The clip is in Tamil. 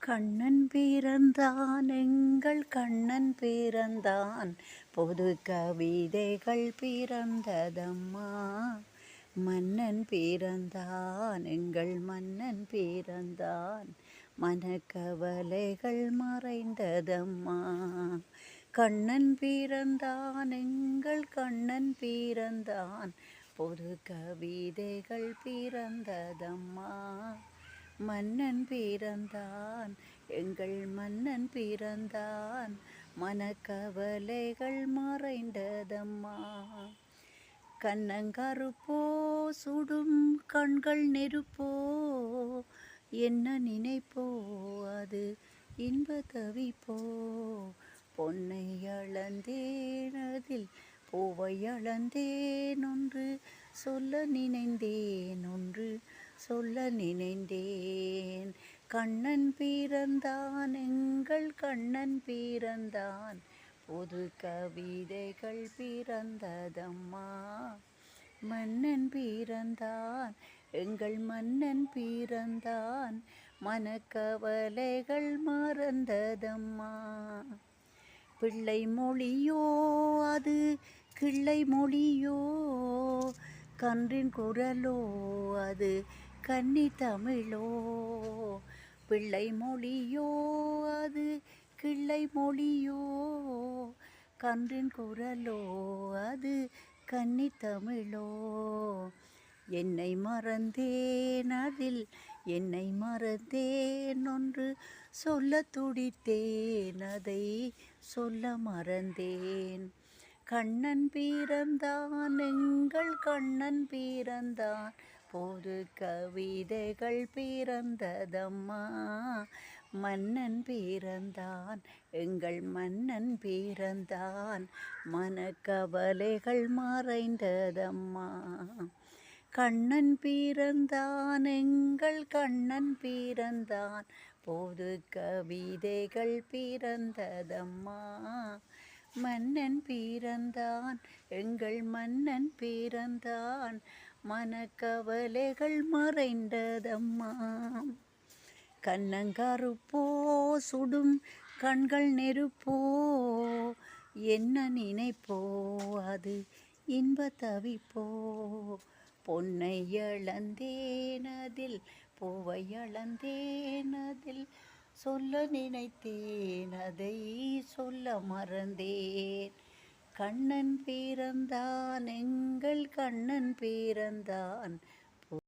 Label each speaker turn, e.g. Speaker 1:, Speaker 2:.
Speaker 1: கண்ணன் பிறந்தான் எங்கள் கண்ணன் பிறந்தான் பொது கவிதைகள் பிறந்ததம்மா. மன்னன் பிறந்தான் எங்கள் மன்னன் பிறந்தான் மனக்கவலைகள் மறைந்ததம்மா. கண்ணன் பிறந்தான் எங்கள் கண்ணன் பிறந்தான் பொது கவிதைகள் பிறந்ததம்மா. மன்னன் பிறந்தான் எங்கள் மன்னன் பிறந்தான் மனக்கவலைகள் மறைந்ததம்மா. கண்ணங்கருப்போ சுடும் கண்கள் நெருப்போ என்ன நினைப்போ அது இன்ப தவிப்போ. பொன்னை அளந்தேன் அதில் பூவை அளந்தேன் ஒன்று சொல்ல நினைந்தேன் ஒன்று சொல்ல நினைந்தேன். கண்ணன் பிறந்தான் எங்கள் கண்ணன் பிறந்தான் புது கவிதைகள் பிறந்ததம்மா. மன்னன் பிறந்தான் எங்கள் மன்னன் பிறந்தான் மனக்கவலைகள் மறந்ததம்மா. பிள்ளை மொழியோ அது கிள்ளை மொழியோ கன்றின் குரலோ அது கன்னி தமிழோ. பிள்ளை மொழியோ அது கிள்ளை மொழியோ கன்றின் குரலோ அது கன்னி தமிழோ. என்னை மறந்தேன் அதில் என்னை மறந்தேன் ஒன்று சொல்ல துடித்தேன் அதை சொல்ல மறந்தேன். கண்ணன் பிறந்தான் எங்கள் கண்ணன் பிறந்தான் பொது கவிதைகள் பிறந்ததம்மா. மன்னன் பிறந்தான் எங்கள் மன்னன் பிறந்தான் மனக்கவலைகள் மறைந்ததம்மா. கண்ணன் பிறந்தான் எங்கள் கண்ணன் பிறந்தான் பொது கவிதைகள் பிறந்ததம்மா. மன்னன் பிறந்தான் எங்கள் மன்னன் பிறந்தான் மனக்கவலைகள் மறைந்ததம்மா. கண்ணங்கருப்போ சுடும் கண்கள் நெருப்போ என்ன நினைப்போ அது இன்ப தவிப்போ. பொன்னை அளந்தேன் அதில் பூவை அளந்தேன் அதில் சொல்ல நினைத்தேன் அதை சொல்ல மறந்தேன். கண்ணன் பிறந்தான் எங்கள் கண்ணன் பிறந்தான்